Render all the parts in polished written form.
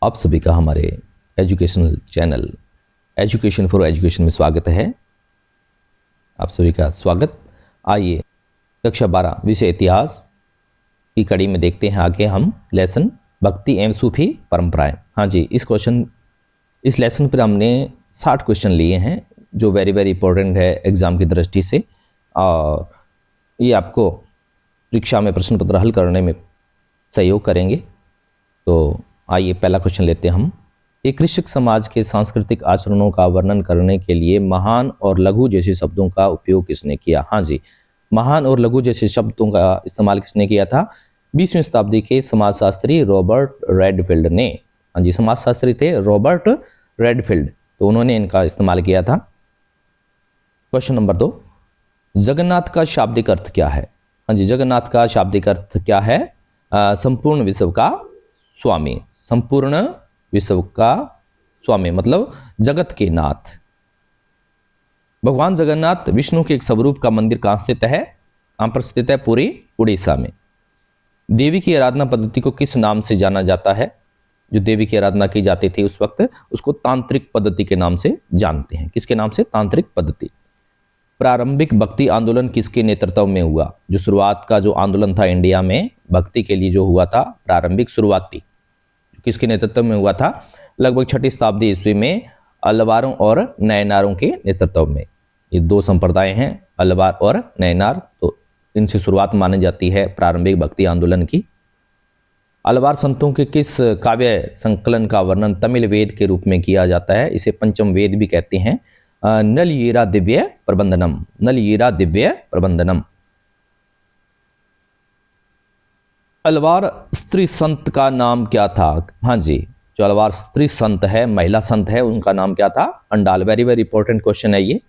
आप सभी का हमारे educational channel education for education में स्वागत है। आप सभी का स्वागत। आइए कक्षा 12 विषय इतिहास की कड़ी में देखते हैं आगे हम लेसन भक्ति एवं सूफी परंपराएं। हाँ जी, इस लेसन पर हमने 60 क्वेश्चन लिए हैं जो वेरी वेरी इंपॉर्टेंट है एग्ज़ाम की दृष्टि से, और ये आपको परीक्षा में प्रश्न पत्र हल करने में सहयोग करेंगे। तो आइए पहला क्वेश्चन लेते हैं हम। एक कृषक समाज के सांस्कृतिक आचरणों का वर्णन करने के लिए महान और लघु जैसे शब्दों का उपयोग किसने किया? हाँ जी, महान और लघु जैसे शब्दों का इस्तेमाल किसने किया था? 20वीं शताब्दी के समाजशास्त्री रॉबर्ट रेडफील्ड ने। हाँ जी, समाजशास्त्री थे रॉबर्ट रेडफील्ड, तो उन्होंने इनका इस्तेमाल किया था। क्वेश्चन नंबर 2, जगन्नाथ का शाब्दिक अर्थ क्या है? हाँ जी, जगन्नाथ का शाब्दिक अर्थ क्या है? संपूर्ण विश्व का स्वामी। संपूर्ण विश्व का स्वामी मतलब जगत के नाथ। भगवान जगन्नाथ विष्णु के एक स्वरूप का मंदिर कहाँ स्थित है? कहाँ पर स्थित है? पूरी उड़ीसा में। देवी की आराधना पद्धति को किस नाम से जाना जाता है? जो देवी की आराधना की जाती थी उस वक्त, उसको तांत्रिक पद्धति के नाम से जानते हैं। किसके नाम से? तांत्रिक पद्धति। प्रारंभिक भक्ति आंदोलन किसके नेतृत्व में हुआ? जो शुरुआत का जो आंदोलन था इंडिया में भक्ति के लिए जो हुआ था, प्रारंभिक शुरुआती किसके नेतृत्व में हुआ था? लगभग 6ठी शताब्दी ईस्वी में अलवारों और नयनारों के नेतृत्व में। ये दो संप्रदाय हैं, अलवार और नयनार, तो इनसे शुरुआत मानी जाती है प्रारंभिक भक्ति आंदोलन की। अलवार संतों के किस काव्य संकलन का वर्णन तमिल वेद के रूप में किया जाता है? इसे पंचम वेद भी कहते हैं। नलयीरा दिव्य प्रबंधनम। नलयीरा दिव्य प्रबंधनम। अलवार स्त्री संत का नाम क्या था? हाँ जी, जो अलवार स्त्री संत है, महिला संत है, उनका नाम क्या था? Andal. Very very important question है ये।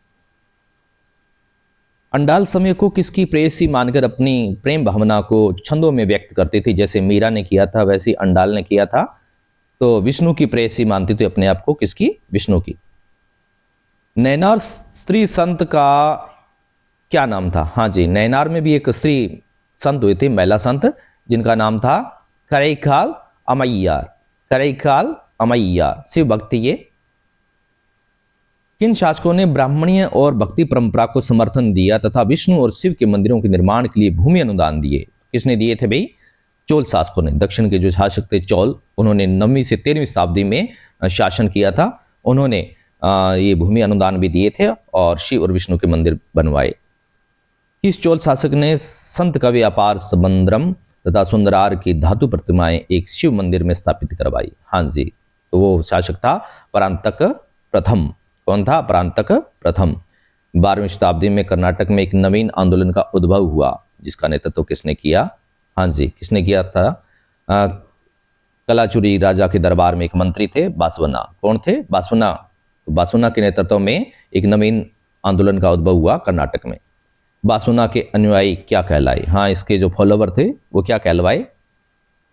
अंडाल समय को किसकी प्रेयसी मानकर अपनी प्रेम भावना को छंदों में व्यक्त करती थी? जैसे मीरा ने किया था वैसे अंडाल ने किया था। तो विष्णु की प्रेयसी मानती थी अपने आप को, किसकी? विष्णु की। नैनार स्त्री संत का क्या नाम था? हाँ जी, नैनार में भी एक स्त्री संत हुई थी, महिला संत, जिनका नाम था करैखाल अमैयार। करैखाल अमैयार, शिव भक्ति। ये किन शासकों ने ब्राह्मणीय और भक्ति परंपरा को समर्थन दिया तथा विष्णु और शिव के मंदिरों के निर्माण के लिए भूमि अनुदान दिए? किसने दिए थे भाई? चोल शासकों ने। दक्षिण के जो शासक थे चोल, उन्होंने 9वीं से 13वीं शताब्दी में शासन किया था। उन्होंने ये भूमि अनुदान भी दिए थे और शिव और विष्णु के मंदिर बनवाए। किस चोल शासक ने संत कवि अपार सबंद्रम तथा सुंदरार की धातु प्रतिमाएं एक शिव मंदिर में स्थापित करवाई? हाँ जी, तो वो शासक था परांतक प्रथम। कौन था? परांतक प्रथम। 12वीं शताब्दी में कर्नाटक में एक नवीन आंदोलन का उद्भव हुआ, जिसका नेतृत्व किसने किया? हाँ जी, किसने किया था? कलाचुरी राजा के दरबार में एक मंत्री थे, बासवना। कौन थे? बासवना। तो बासवना के नेतृत्व में एक नवीन आंदोलन का उद्भव हुआ कर्नाटक में। बासवना के अनुयायी क्या कहलाए? हाँ, इसके जो फॉलोवर थे वो क्या कहलवाए?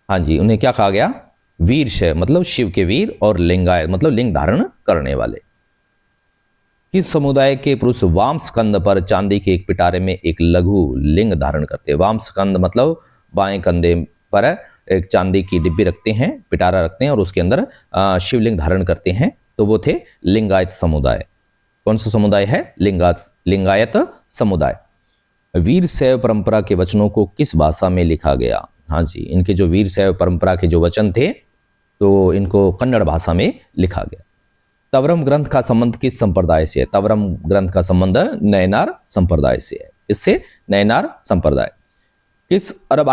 हाँ जी, उन्हें क्या कहा गया? वीर शैव मतलब शिव के वीर, और लिंगायत मतलब लिंग धारण करने वाले। किस समुदाय के पुरुष वाम स्कंद पर चांदी के एक पिटारे में एक लघु लिंग धारण करते हैं? वाम स्कंद मतलब बाएं कंधे पर एक चांदी की डिब्बी रखते हैं, पिटारा रखते हैं और उसके अंदर शिवलिंग धारण करते हैं, तो वो थे लिंगायत समुदाय। कौन सा समुदाय है? लिंगायत समुदाय। वीर शैव परंपरा के वचनों को किस भाषा में लिखा गया? हाँ जी, इनके जो वीर शैव परंपरा के जो वचन थे तो इनको कन्नड़ भाषा में लिखा गया। तवरम ग्रंथ का संबंध किस संप्रदाय से है? तवरम ग्रंथ का संबंध नयनार संप्रदाय से है। इससे नयनार संप्रदाय। किस अरब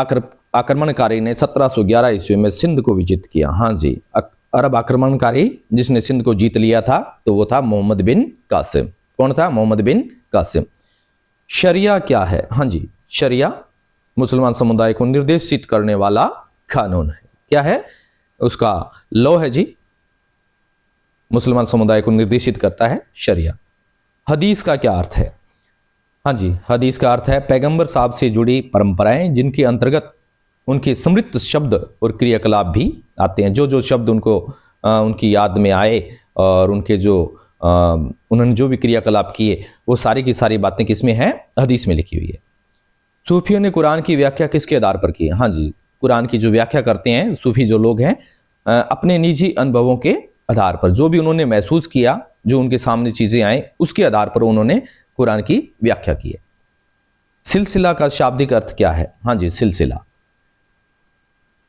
आक्रमणकारी ने 1711 ईस्वी में सिंध को विजित किया? हाँ जी, अरब आक्रमणकारी जिसने सिंध को जीत लिया था तो वो था मोहम्मद बिन कासिम। कौन था? मोहम्मद बिन कासिम। शरिया क्या है? हाँ जी, शरिया मुसलमान समुदाय को निर्देशित करने वाला कानून है। क्या है? उसका लॉ है जी, मुसलमान समुदाय को निर्देशित करता है शरिया। हदीस का क्या अर्थ है? हाँ जी, हदीस का अर्थ है पैगंबर साहब से जुड़ी परंपराएं जिनके अंतर्गत उनके समृद्ध शब्द और क्रियाकलाप भी आते हैं। जो जो शब्द उनको उनकी याद में आए और उनके जो उन्होंने जो भी क्रियाकलाप किए वो सारी की सारी बातें किसमें हैं? हदीस में लिखी हुई है। सूफियों ने कुरान की व्याख्या किसके आधार पर की? हाँ जी, कुरान की जो व्याख्या करते हैं सूफी जो लोग हैं अपने निजी अनुभवों के आधार पर, जो भी उन्होंने महसूस किया, जो उनके सामने चीजें आई, उसके आधार पर उन्होंने कुरान की व्याख्या की है। सिलसिला का शाब्दिक अर्थ क्या है? हाँ जी, सिलसिला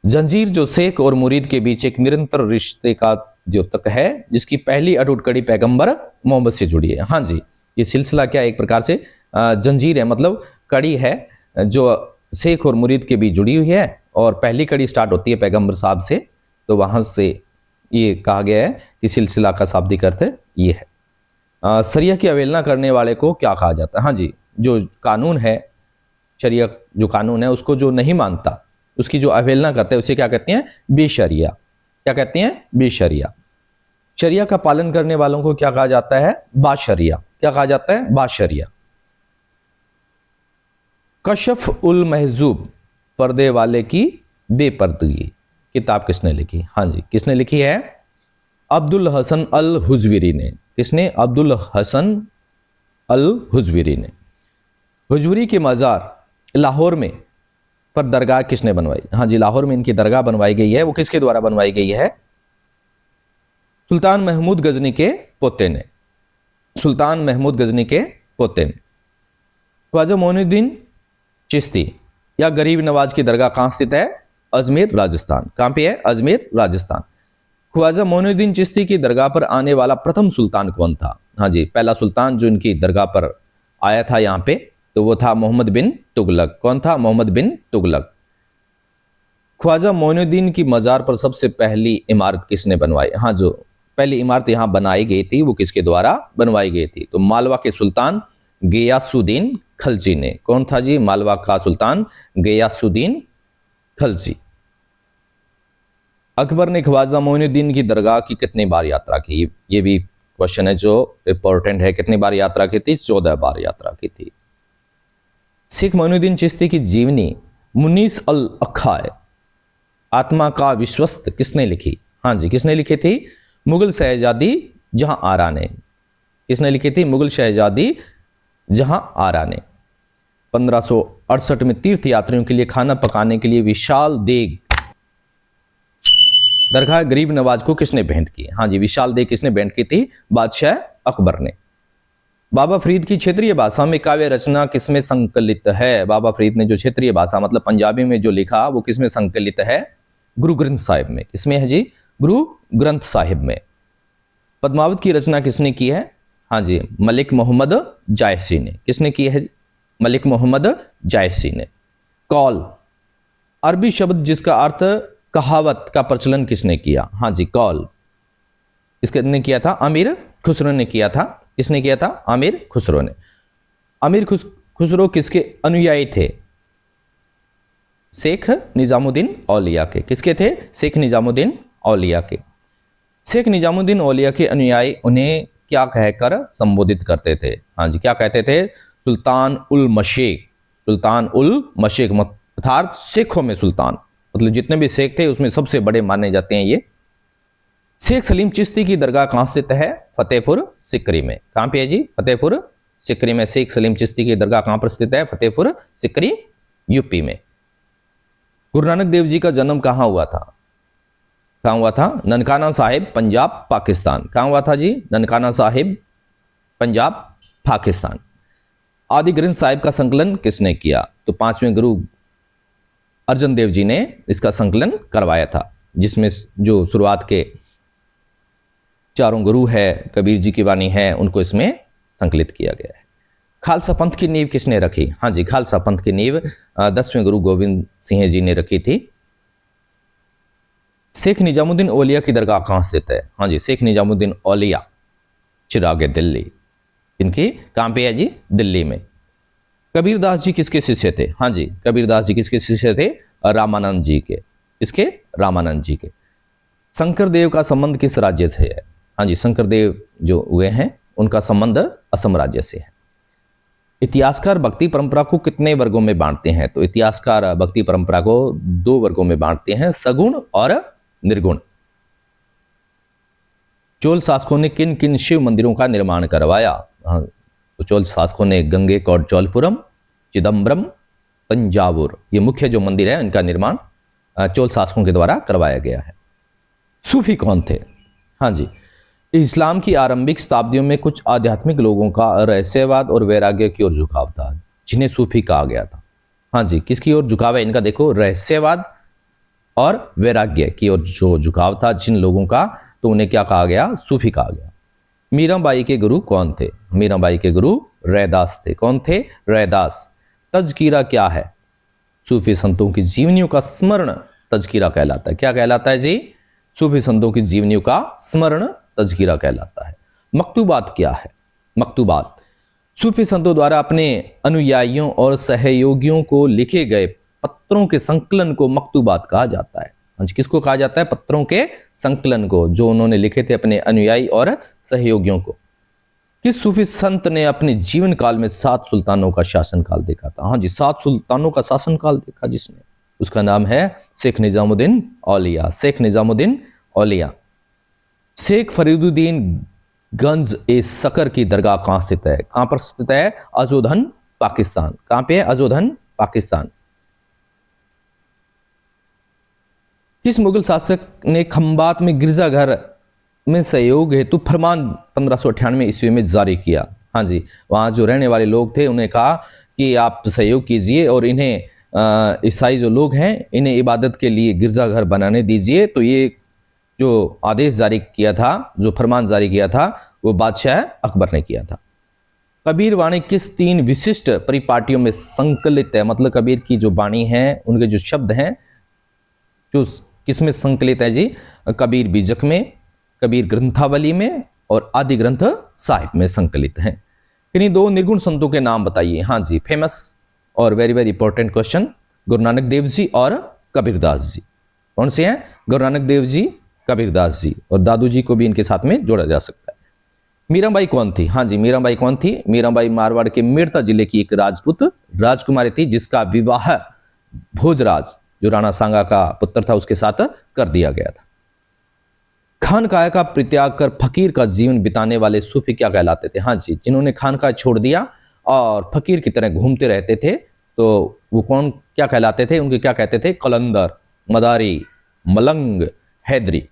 जंजीर जो शेख और मुरीद के बीच एक निरंतर रिश्ते का द्योतक है, जिसकी पहली अटूट कड़ी पैगंबर मोहम्मद से जुड़ी है। हाँ जी, ये सिलसिला क्या है? एक प्रकार से जंजीर है, मतलब कड़ी है जो शेख और मुरीद के बीच जुड़ी हुई है, और पहली कड़ी स्टार्ट होती है पैगंबर साहब से, तो वहां से ये कहा गया है कि सिलसिला का शाब्दिक अर्थ ये है। शरिया की अवहेलना करने वाले को क्या कहा जाता है? हाँ जी, जो कानून है, शरिया जो कानून है, उसको जो नहीं मानता, उसकी जो अवहेलना करते हैं, उसे क्या कहते हैं? बेशरिया। क्या कहते हैं? बेशरिया। शरिया का पालन करने वालों को क्या कहा जाता है? बाशरिया। क्या कहा जाता है? बाशरिया। कशफ उल महजूब, पर्दे वाले की बेपर्दगी, किताब किसने लिखी? हाँ जी, किसने लिखी है? अब्दुल हसन अल हुजविरी ने। किसने? अब्दुल हसन अल हुजविरी ने। हुजविरी के मज़ार लाहौर में पर दरगाह किसने बनवाई? हाँ जी, लाहौर में इनकी दरगाह बनवाई गई है। वो किसके द्वारा बनवाई गई है? सुल्तान महमूद गजनी के पोते ने। सुल्तान महमूद गजनी के पोते ने। ख्वाजा मोइनुद्दीन चिश्ती या गरीब नवाज की दरगाह कहाँ स्थित है? अजमेर, राजस्थान। कहाँ पे है? अजमेर, राजस्थान। ख्वाजा मोइनुद्दीन चिश्ती की दरगाह पर आने वाला प्रथम सुल्तान कौन था? हाँ जी, पहला सुल्तान जो इनकी दरगाह पर आया था यहाँ पे, तो वो था मोहम्मद बिन तुगलक। कौन था? मोहम्मद बिन तुगलक। ख्वाजा मोइनुद्दीन की मज़ार पर सबसे पहली इमारत किसने बनवाई? हाँ, जो पहली इमारत यहाँ बनाई गई थी वो किसके द्वारा बनवाई गई थी? तो मालवा के सुल्तान गियासुद्दीन खलजी ने। कौन था जी? मालवा का सुल्तान गियासुद्दीन खलजी। अकबर ने ख्वाजा मोइनुद्दीन की दरगाह की कितनी बार यात्रा की? ये भी क्वेश्चन है जो इंपॉर्टेंट है। कितनी बार यात्रा की थी? 14 बार यात्रा की थी। शेख मोइनुद्दीन चिश्ती की जीवनी मुनीस अल अखाए, आत्मा का विश्वस्त, किसने लिखी? हाँ जी, किसने लिखी थी? मुगल शहजादी जहां आरा ने। किसने लिखी थी? मुगल शहजादी जहां आरा ने। 1568 में तीर्थ यात्रियों के लिए खाना पकाने के लिए विशाल देग दरगाह गरीब नवाज को किसने भेंट की? हाँ जी, विशाल देग किसने भेंट की थी? बादशाह अकबर ने। बाबा फरीद की क्षेत्रीय भाषा में काव्य रचना किसमें संकलित है? बाबा फरीद ने जो क्षेत्रीय भाषा मतलब पंजाबी में जो लिखा वो किसमें संकलित है? गुरु ग्रंथ साहिब में। किसमें है जी? गुरु ग्रंथ साहिब में। पद्मावत की रचना किसने की है? हाँ जी, मलिक मोहम्मद जायसी ने। किसने की है? मलिक मोहम्मद जायसी ने। कौल, अरबी शब्द जिसका अर्थ कहावत का प्रचलन किसने किया? हाँ जी, कौल किसने किया था? अमीर खुसरो ने किया था। किसने किया था? आमिर खुसरो ने। आमिर खुसरो किसके अनुयायी थे? शेख निजामुद्दीन औलिया के। किसके थे? शेख निजामुद्दीन औलिया के। शेख निजामुद्दीन औलिया के अनुयायी उन्हें क्या कहकर संबोधित करते थे? हाँ जी, क्या कहते थे? सुल्तान उल मशेक। सुल्तान उल मशेक अर्थात शेखों में सुल्तान, मतलब जितने भी शेख थे उसमें सबसे बड़े माने जाते हैं ये। शेख सलीम चिश्ती की दरगाह कहाँ स्थित है? फतेहपुर सिकरी में। कहाँ पे है जी? फतेहपुर सिकरी में शेख सलीम चिश्ती की दरगाह कहाँ पर स्थित है? फतेहपुर सिकरी, यूपी में। गुरु नानक देव जी का जन्म कहाँ हुआ था? कहाँ हुआ था? ननकाना साहिब, पंजाब, पाकिस्तान। कहाँ हुआ था जी? ननकाना साहिब, पंजाब, पाकिस्तान। आदि ग्रंथ साहिब का संकलन किसने किया? तो 5वें गुरु अर्जन देव जी ने इसका संकलन करवाया था, जिसमें जो शुरुआत के चारों गुरु है, कबीर जी की वाणी है, उनको इसमें संकलित किया गया है। खालसा पंथ की नींव किसने रखी? हाँ जी, खालसा पंथ की नींव 10वें गुरु गोविंद सिंह जी ने रखी थी। शेख निजामुद्दीन औलिया की दरगाह कहाँ स्थित है? हाँ जी, शेख निजामुद्दीन औलिया, चिरागे दिल्ली। इनकी कहाँ पे है जी? दिल्ली में। कबीरदास जी किसके शिष्य थे? हाँ जी, कबीरदास जी किसके शिष्य थे? रामानंद जी के। किसके? रामानंद जी के। शंकर देव का संबंध किस राज्य से है? हाँ जी, शंकर देव जो हुए हैं उनका संबंध असम राज्य से है। इतिहासकार भक्ति परंपरा को कितने वर्गों में बांटते हैं? तो इतिहासकार भक्ति परंपरा को 2 वर्गों में बांटते हैं, सगुण और निर्गुण। चोल शासकों ने किन किन शिव मंदिरों का निर्माण करवाया? तो चोल शासकों ने गंगेकोट चोलपुरम, चिदम्बरम, तंजावुर, ये मुख्य जो मंदिर है इनका निर्माण चोल शासकों के द्वारा करवाया गया है। सूफी कौन थे? हाँ जी, इस्लाम की आरंभिक शताब्दियों में कुछ आध्यात्मिक लोगों का रहस्यवाद और वैराग्य की ओर झुकाव था, जिन्हें सूफी कहा गया था। हाँ जी, किसकी ओर झुकाव है इनका? देखो, रहस्यवाद और वैराग्य की ओर जो झुकाव था जिन लोगों का, तो उन्हें क्या कहा गया? सूफी कहा गया। मीराबाई के गुरु कौन थे? मीराबाई के गुरु रैदास थे। कौन थे? रैदास। तज़किरा क्या है? सूफी संतों की जीवनियों का स्मरण तज़किरा कहलाता है। क्या कहलाता है जी? सूफी संतों की जीवनियों का स्मरण तज़किरा कहलाता है। मकतूबात क्या है? मकतूबात सूफी संतों द्वारा अपने अनुयायियों और सहयोगियों को लिखे गए पत्रों के संकलन को मकतूबात कहा जाता है। किसको कहा जाता है? पत्रों के संकलन को, जो उन्होंने लिखे थे अपने अनुयायी और सहयोगियों को। किस सूफी संत ने अपने जीवन काल में 7 सुल्तानों का शासनकाल देखा था? हाँ जी, 7 सुल्तानों का शासनकाल देखा जिसने, उसका नाम है शेख निजामुद्दीन औलिया। शेख निजामुद्दीन औलिया। शेख फरीदुद्दीन गंज ए सकर की दरगाह कहां स्थित है? कहां पर स्थित है? अजोधन, पाकिस्तान। कहां पे है? अजोधन, पाकिस्तान। किस मुगल शासक ने खंबात में गिरजाघर में सहयोग हेतु फरमान 1598 ईस्वी में जारी किया? हाँ जी, वहाँ जो रहने वाले लोग थे उन्हें कहा कि आप सहयोग कीजिए और इन्हें ईसाई जो लोग हैं इन्हें इबादत के लिए गिरजाघर बनाने दीजिए। तो ये जो आदेश जारी किया था, जो फरमान जारी किया था, वो बादशाह अकबर ने किया था। कबीर वाणी किस 3 विशिष्ट परिपाटियों में संकलित है? मतलब कबीर की जो वाणी है, उनके जो शब्द हैं, जो किसमें संकलित है जी? कबीर बीजक में, कबीर ग्रंथावली में और आदि ग्रंथ साहिब में संकलित हैं। इन्हीं 2 निर्गुण संतों के नाम बताइए। हाँ जी, फेमस और very very important question, Guru Nanak Dev ji और कबीरदास जी। कौन से हैं? गुरु नानक देव जी, कबीरदास जी, और दादू जी को भी इनके साथ में जोड़ा जा सकता है। मीराबाई कौन थी? हाँ जी, मीराबाई कौन थी? मीराबाई मारवाड़ के मेड़ता जिले की एक राजपूत राजकुमारी थी, जिसका विवाह भोजराज, जो राणा सांगा का पुत्र था, उसके साथ कर दिया गया था। खानकाह का परित्याग कर फकीर का जीवन बिताने वाले सूफी क्या कहलाते थे? हाँ जी, जिन्होंने खानकाह छोड़ दिया और फकीर की तरह घूमते रहते थे, तो वो कौन, क्या कहलाते थे? उनके क्या कहते थे? कलंदर, मदारी, मलंग, हैदरी।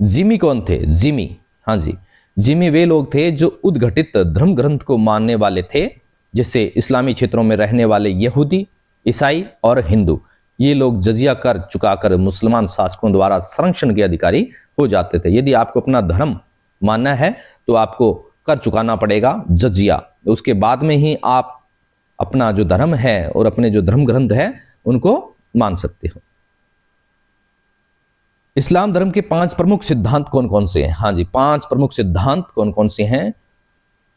जिमी कौन थे? जिमी, हाँ जी, जिमी वे लोग थे जो उद्घटित धर्म ग्रंथ को मानने वाले थे, जैसे इस्लामी क्षेत्रों में रहने वाले यहूदी, ईसाई और हिंदू। ये लोग जजिया कर चुकाकर मुसलमान शासकों द्वारा संरक्षण के अधिकारी हो जाते थे। यदि आपको अपना धर्म मानना है तो आपको कर चुकाना पड़ेगा जजिया, उसके बाद में ही आप अपना जो धर्म है और अपने जो धर्म ग्रंथ है उनको मान सकते हो। इस्लाम धर्म के 5 प्रमुख सिद्धांत कौन कौन से हैं? हाँ जी, 5 प्रमुख सिद्धांत कौन कौन से हैं?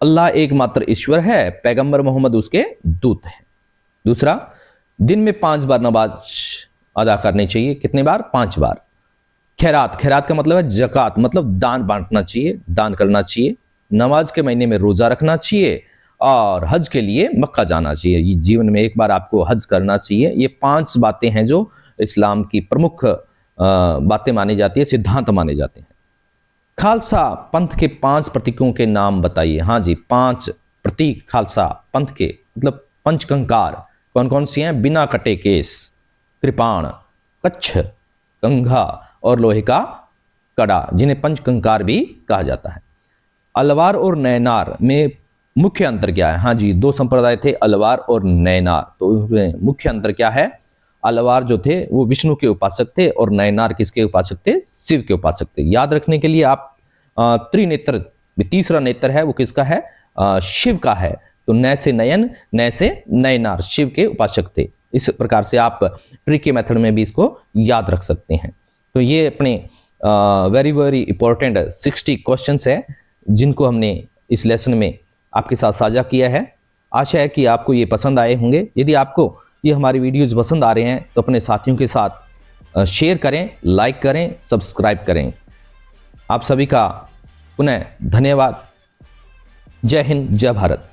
अल्लाह एकमात्र ईश्वर है, पैगंबर मोहम्मद उसके दूत हैं। दूसरा, दिन में 5 बार नमाज अदा करनी चाहिए। कितने बार? 5 बार। खैरात, खैरात का मतलब है ज़कात, मतलब दान बांटना चाहिए, दान करना चाहिए। नमाज के महीने में रोजा रखना चाहिए और हज के लिए मक्का जाना चाहिए। ये जीवन में एक बार आपको हज करना चाहिए। ये 5 बातें हैं जो इस्लाम की प्रमुख बातें मानी जाती है, सिद्धांत माने जाते हैं। खालसा पंथ के 5 प्रतीकों के नाम बताइए। हाँ जी, 5 प्रतीक खालसा पंथ के, मतलब पंचकंकार कौन कौन सी हैं? बिना कटे केस, कृपाण, कच्छ, कंघा और लोहे का कड़ा, जिन्हें पंचकंकार भी कहा जाता है। अलवार और नैनार में मुख्य अंतर क्या है? हाँ जी, 2 संप्रदाय थे, अलवार और नैनार। तो उसमें मुख्य अंतर क्या है? अलवार जो थे वो विष्णु के उपासक थे और नैनार किसके उपासक थे? शिव के उपासक थे। याद रखने के लिए आप त्रिनेत्र, तीसरा नेत्र है वो किसका है? शिव का है। तो नय से नयन, नय से नयनार, शिव के उपासक थे। इस प्रकार से आप ट्रिक के मेथड में भी इसको याद रख सकते हैं। तो ये अपने वेरी वेरी इंपॉर्टेंट 60 क्वेश्चंस है जिनको हमने इस लेसन में आपके साथ साझा किया है। आशा है कि आपको ये पसंद आए होंगे। यदि आपको ये हमारी वीडियोज़ पसंद आ रहे हैं तो अपने साथियों के साथ शेयर करें, लाइक करें, सब्सक्राइब करें। आप सभी का पुनः धन्यवाद। जय हिंद, जय भारत।